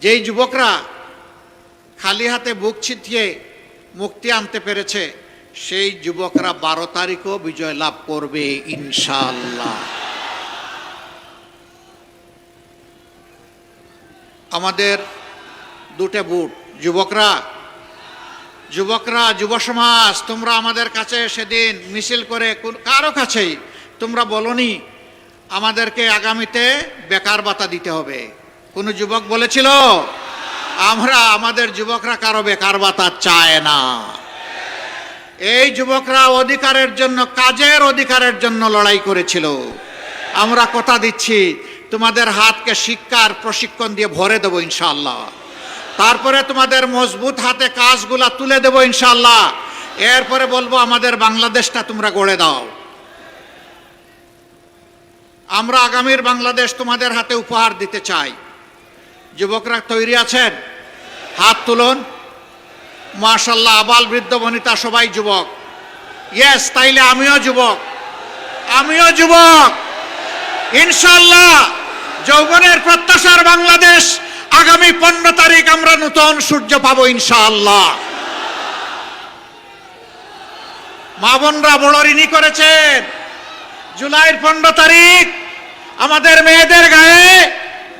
যেই যুবকরা খালি হাতে বুক ছিটিয়ে মুক্তি আনতে পেরেছে, সেই যুবকরা 12 তারিখও বিজয় লাভ করবে ইনশাআল্লাহ। আমাদের দুটো বুট, যুবকরা, যুব সমাজ, তোমরা আমাদের কাছে সেদিন মিছিল করে কারো কাছেই তোমরা বলনি আমাদেরকে আগামীতে বেকার ভাতা দিতে হবে। কোন যুবক বলেছিল? আমাদের যুবকরা কারো বেকার ভাতা চায় না। এই যুবকরা অধিকারের জন্য, কাজের অধিকারের জন্য লড়াই করেছিল। আমরা কথা দিচ্ছি তোমাদের হাতকে শিক্ষার প্রশিক্ষণ দিয়ে ভরে দেবো ইনশাআল্লাহ। তারপরে তোমাদের মজবুত হাতে কাজগুলা তুলে দেবো ইনশাআল্লাহ। এরপরে বলবো আমাদের বাংলাদেশটা তোমরা গড়ে দাও। আমরা আগামীর বাংলাদেশ তোমাদের হাতে উপহার দিতে চাই। যুবকরা তৈরি আছেন? হাত তুলুন। মাশাআল্লাহ, আবাল বৃদ্ধ বনিতা সবাই যুবক। ইয়েস, তাইলে আমিও যুবক ইনশাআল্লাহ। যৌবনের প্রত্যাশার বাংলাদেশ, আগামী 15 তারিখ আমরা নতুন সূর্য পাবো ইনশাআল্লাহ। মা বোনরা বড় ঋণী করেছেন। জুলাইয়ের 15 তারিখ আমাদের মেয়েদের গায়ে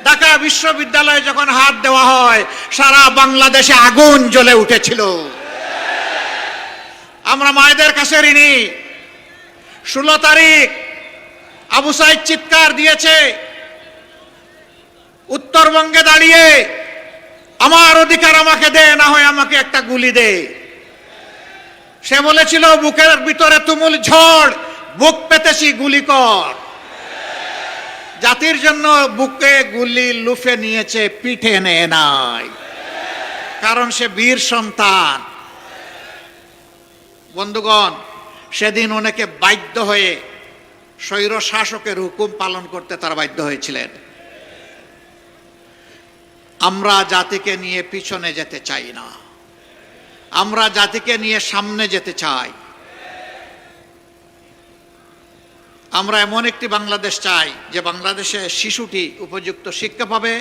ঢাকা বিশ্ববিদ্যালয়ে যখন হাত দেওয়া হয়, সারা বাংলাদেশে আগুন জ্বলে উঠেছিল। আমরা মায়েদের কাছে ঋণী। 16 তারিখ আবু সাইদ চিৎকার দিয়েছে উত্তরবঙ্গে দাঁড়িয়ে, আমার অধিকার আমাকে দে, না হয় আমাকে একটা গুলি দে। সে বলেছিল বুকের ভিতরে তুমুল ঝড়, বুক পেতেছি গুলি কর। জাতির জন্য বুকে গুলি লুফে নিয়েছে, পিঠে নেয় নাই, কারণ সে বীর সন্তান। বন্ধুগণ, সেদিন অনেকে বাধ্য হয়ে স্বৈর শাসকের হুকুম পালন করতে তারা বাধ্য হয়েছিলেন। আমরা জাতিকে নিয়ে পিছনে যেতে চাই না, আমরা জাতিকে নিয়ে সামনে যেতে চাই। আমরা এমন একটি বাংলাদেশ চাই যে বাংলাদেশে শিশুটি উপযুক্ত শিক্ষা পাবে,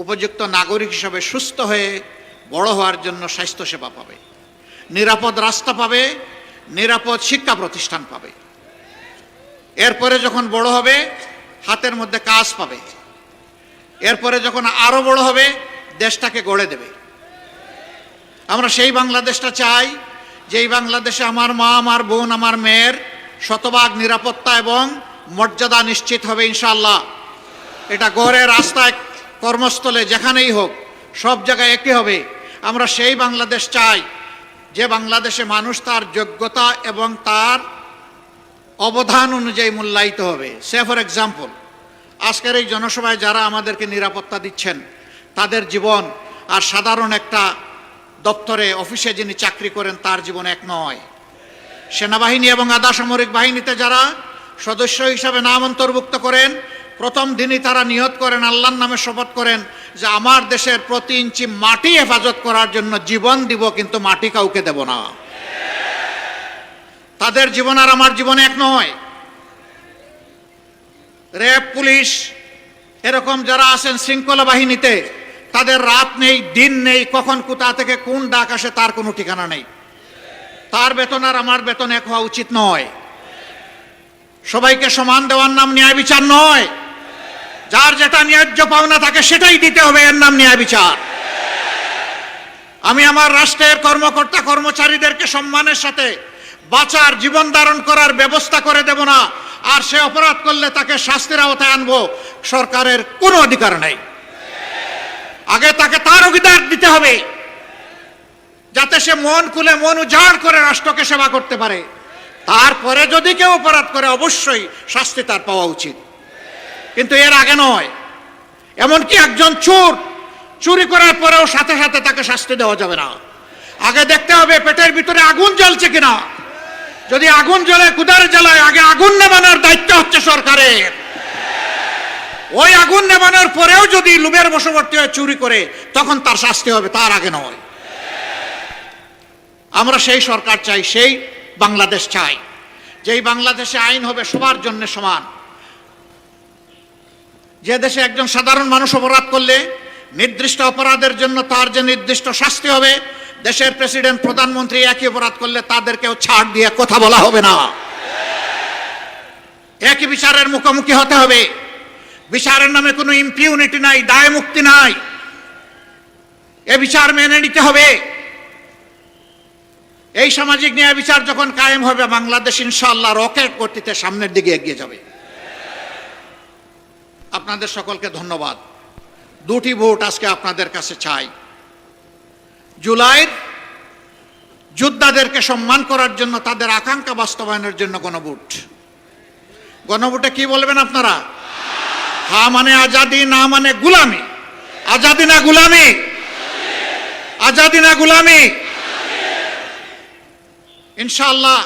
উপযুক্ত নাগরিক হিসাবে সুস্থ হয়ে বড় হওয়ার জন্য স্বাস্থ্যসেবা পাবে, নিরাপদ রাস্তা পাবে, নিরাপদ শিক্ষা প্রতিষ্ঠান পাবে। এরপরে যখন বড় হবে হাতের মধ্যে কাজ পাবে। এরপরে যখন আরো বড় হবে দেশটাকে গড়ে দেবে। আমরা সেই বাংলাদেশটা চাই যেই বাংলাদেশে আমার মা, আমার বোন, আমার মেয়ের শতভাগ নিরাপত্তা এবং মর্যাদা নিশ্চিত হবে ইনশাআল্লাহ। এটা গড়ে, রাস্তায়, কর্মস্থলে, যেখানেই হোক সব জায়গায় একই হবে। আমরা সেই বাংলাদেশ চাই যে বাংলাদেশে মানুষ তার যোগ্যতা এবং তার অবদান অনুযায়ী মূল্যায়িত হবে। সে ফর এক্সাম্পল, আজকের এই জনসভায় যারা আমাদেরকে নিরাপত্তা দিচ্ছেন, তাদের জীবন আর সাধারণ একটা দপ্তরে, অফিসে যিনি চাকরি করেন তার জীবন এক নয়। সেনাবাহিনী এবং আধা সামরিক বাহিনীতে যারা সদস্য হিসাবে নাম অন্তর্ভুক্ত করেন, প্রথম দিনই তারা নিয়ত করেন, আল্লাহর নামে শপথ করেন যে আমার দেশের প্রতি ইঞ্চি মাটি হেফাজত করার জন্য জীবন দিব, কিন্তু মাটি কাউকে দেব না। তাদের জীবন আর আমার জীবন এক নয়। র্যাব, পুলিশ, এরকম যারা আছেন শৃঙ্খলা বাহিনীতে, তাদের রাত নেই, দিন নেই, কখন কোথা থেকে কোন ডাক আসে তার কোনো ঠিকানা নেই। তার বেতন আর আমার বেতন এক হওয়া উচিত নয়। সবাইকে সমান দেওয়ার নাম ন্যায় বিচার নয়। যার যেটা ন্যায্য পাওনা তাকে সেটাই দিতে হবে, এর নাম ন্যায় বিচার। আমি আমার রাষ্ট্রের কর্মকর্তা কর্মচারীদেরকে সম্মানের সাথে বাঁচার, জীবন ধারণ করার ব্যবস্থা করে দেব না, আর সে অপরাধ করলে তাকে শাস্তির আওতায় আনবো, সরকারের কোনো অধিকার নেই। আগে তাকে তার অধিকার দিতে হবে যাতে সে মন খুলে, মন উজাড় করে রাষ্ট্রকে সেবা করতে পারে। তারপরে যদি কেউ অপরাধ করে অবশ্যই শাস্তি তার পাওয়া উচিত, কিন্তু এর আগে নয়। এমনকি একজন চোর চুরি করার পরেও সাথে সাথে তাকে শাস্তি দেওয়া যাবে না। আগে দেখতে হবে পেটের ভিতরে আগুন জ্বলছে কিনা। যদি আগুন জ্বলে, ক্ষুধার জ্বালায়, আগে আগুন নেভানোর দায়িত্ব হচ্ছে সরকারের। ওই আগুন নেভানোর পরেও যদি লোভের বশবর্তী হয়ে চুরি করে, তখন তার শাস্তি হবে, তার আগে নয়। আমরা সেই সরকার চাই, সেই বাংলাদেশ চাই যেই বাংলাদেশে আইন হবে সবার জন্য সমান। যে দেশে একজন সাধারণ মানুষ অপরাধ করলে নির্দিষ্ট অপরাধের জন্য তার যে নির্দিষ্ট শাস্তি হবে, দেশের প্রেসিডেন্ট প্রধানমন্ত্রী একই অপরাধ করলে তাদেরকেও ছাড় দিয়ে কথা বলা হবে না, একই বিচারের মুখোমুখি হতে হবে। বিচারের নামে কোনো ইম্পিউনিটি নাই, দায় মুক্তি নাই, এ বিচার মেনে নিতে হবে। এই সামাজিক ন্যায় বিচার যখন কায়েম হবে, বাংলাদেশ ইনশাআল্লাহ রকেট গতিতে সামনের দিকে এগিয়ে যাবে। আপনাদের সকলকে ধন্যবাদ। দুটি ভোট আজকে আপনাদের কাছে চাই। জুলাইয়ের যোদ্ধাদেরকে সম্মান করার জন্য, তাদের আকাঙ্ক্ষা বাস্তবায়নের জন্য গণভোট। গণভোটে কি বলবেন আপনারা? হ্যাঁ মানে আজাদি, না মানে গুলামি। আজাদি না গুলামি? আজাদি না গুলামি? ইনশাআল্লাহ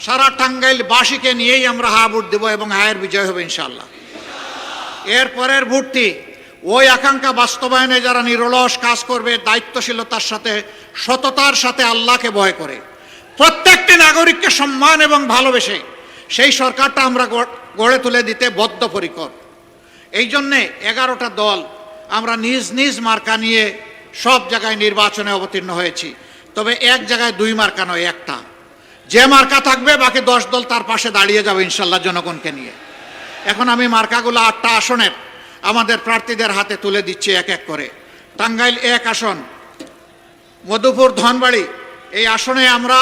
সারা টাঙ্গাইল বাসীকে নিয়েই আমরা হা ভোট দেব এবং হায়ের বিজয় হবে ইনশাআল্লাহ। এরপরের ভোটটি ওই আকাঙ্ক্ষা বাস্তবায়নে যারা নিরলস কাজ করবে, দায়িত্বশীলতার সাথে, সততার সাথে, আল্লাহকে ভয় করে, প্রত্যেকটি নাগরিককে সম্মান এবং ভালোবেসে সেই সরকারটা আমরা গড়ে তুলে দিতে বদ্ধপরিকর। এই জন্যে 11টা দল আমরা নিজ নিজ মার্কা নিয়ে সব জায়গায় নির্বাচনে অবতীর্ণ হয়েছি। তবে এক জায়গায় 2 মার্কা নয়, একটা। যে মার্কা থাকবে বাকি 10 দল তার পাশে দাঁড়িয়ে যাবে ইনশাল্লাহ জনগণকে নিয়ে। এখন আমি মার্কাগুলো 8টা আসনের আমাদের প্রার্থীদের হাতে তুলে দিচ্ছি এক এক করে। টাঙ্গাইল 1 আসন, মধুপুর ধনবাড়ি, এই আসনে আমরা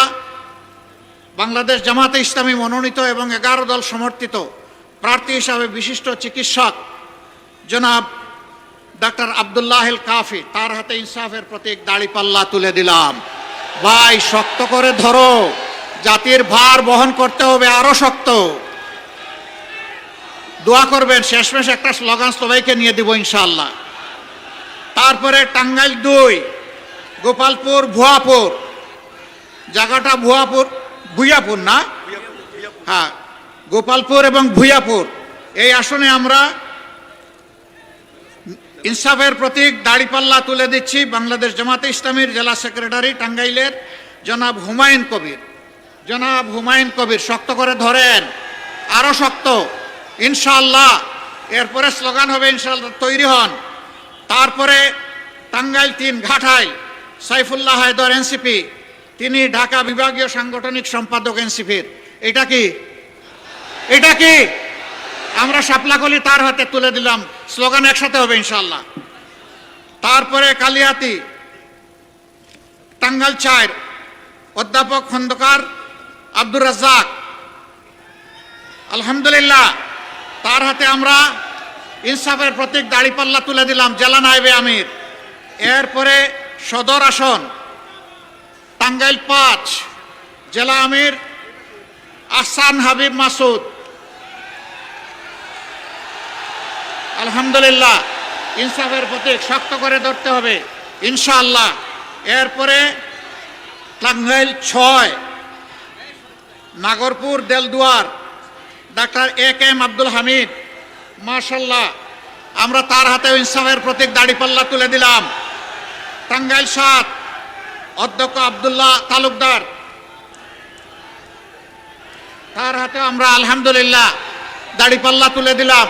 বাংলাদেশ জামাতে ইসলামী মনোনীত এবং 11 দল সমর্থিত প্রার্থী হিসাবে বিশিষ্ট চিকিৎসক জনাব ডাক্তার আব্দুল্লাহিল কাফি, তার হাতে ইনসাফের প্রতীক দাড়িপাল্লা তুলে দিলাম। ভাই শক্ত করে ধরো, জাতির ভার বহন করতে হবে আরো শক্ত। দোয়া করবেন, শেষমেশ একটা স্লোগান সবাইকে নিয়ে দিব ইনশাআল্লাহ। তারপরে টাঙ্গাইল 2, গোপালপুর ভুয়াপুর, জায়গাটা ভুইয়াপুর না? হ্যাঁ, গোপালপুর এবং ভুইয়াপুর, এই আসনে আমরা ইনসাফের প্রতীক দাড়িপাল্লা তুলে দিচ্ছি বাংলাদেশ জামাতে ইসলামীর জেলা সেক্রেটারি টাঙ্গাইলের জনাব হুমায়ুন কবির। জনাব হুমায়ুন কবির, শক্ত করে ধরেন, আরো শক্ত ইনশাআল্লাহ। এরপরে স্লোগান হবে ইনশাআল্লাহ, তৈরি হন। তারপরে টাঙ্গাইল 3 ঘাটাইল, সাইফুল্লাহ হায়দর এনসিপি, তিনি ঢাকা বিভাগীয় সাংগঠনিক সম্পাদক এনসিপির। এটা কি? এটা কি? আমরা শাপলাকলি তার হাতে তুলে দিলাম, স্লোগান একসাথে হবে ইনশাআল্লাহ। তারপরে কালিয়াতি, টাঙ্গাইল 4, অধ্যাপক খন্দকার আব্দুর রাজ্জাক, আলহামদুলিল্লাহ, তার হাতে আমরা ইনসাফের প্রতীক দাড়িপাল্লা তুলে দিলাম, জেলা নায়েবে আমির। এরপরে সদর আসন টাঙ্গাইল 5, জেলা আমির আহসান হাবিব মাসুদ, আলহামদুলিল্লাহ, ইনসাফের প্রতীক শক্ত করে ধরতে হবে ইনশাআল্লাহ। এরপরে টাঙ্গাইল 6, নাগরপুর দেলদুয়ার, ডাক্তার AK আব্দুল হামিদ, মাশাআল্লাহ, আমরা তার হাতে ইনসাফের প্রতীক দাড়িপাল্লা তুলে দিলাম। টাঙ্গাইল 7, অধ্যক্ষ আব্দুল্লাহ তালুকদার, তার হাতে আমরা আলহামদুলিল্লাহ দাড়িপাল্লা তুলে দিলাম।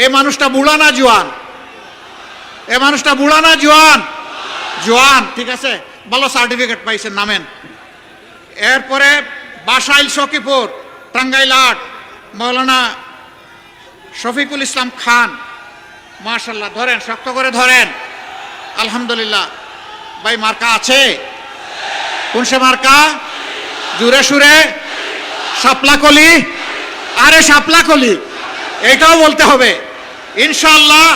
এ মানুষটা বুড়া না জোয়ান? এ মানুষটা বুড়া না জোয়ান? জোয়ান, ঠিক আছে, ভালো সার্টিফিকেট পাইছেন, নামেন। এরপরে বাসাইল সখীপুর, টাঙ্গাইল 8, মৌলানা শফিকুল ইসলাম খান, মাশাআল্লাহ, ধরেন, শক্ত করে ধরেন, আলহামদুলিল্লাহ। ভাই মার্কা আছে? কোন সে মার্কা? জুড়ে সুরে শাপলাকলি, আরে শাপলাকলি, এইটাও বলতে হবে ইনশাআল্লাহ।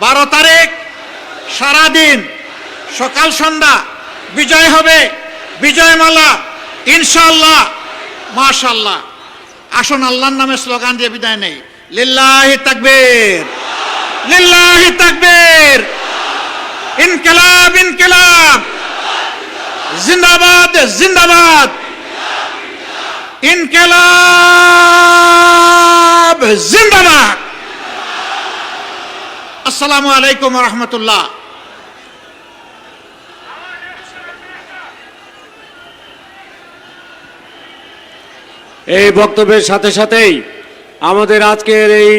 12 তারিখ সারাদিন সকাল সন্ধ্যা বিজয় হবে, বিজয়মালা ইনশাআল্লাহ, মাশাআল্লাহ। আসুন আল্লাহর নামে স্লোগান দিয়ে বিদায় নেই। লিল্লাহি তাকবীর, লিল্লাহি তাকবীর, ইনকিলাব ইনকিলাব, জিন্দাবাদ জিন্দাবাদ, ইনকিলাব জিন্দাবাদ। আসসালামু আলাইকুম ওয়া রাহমাতুল্লাহ। এই বক্তব্যের সাথে সাথেই আমাদের আজকের এই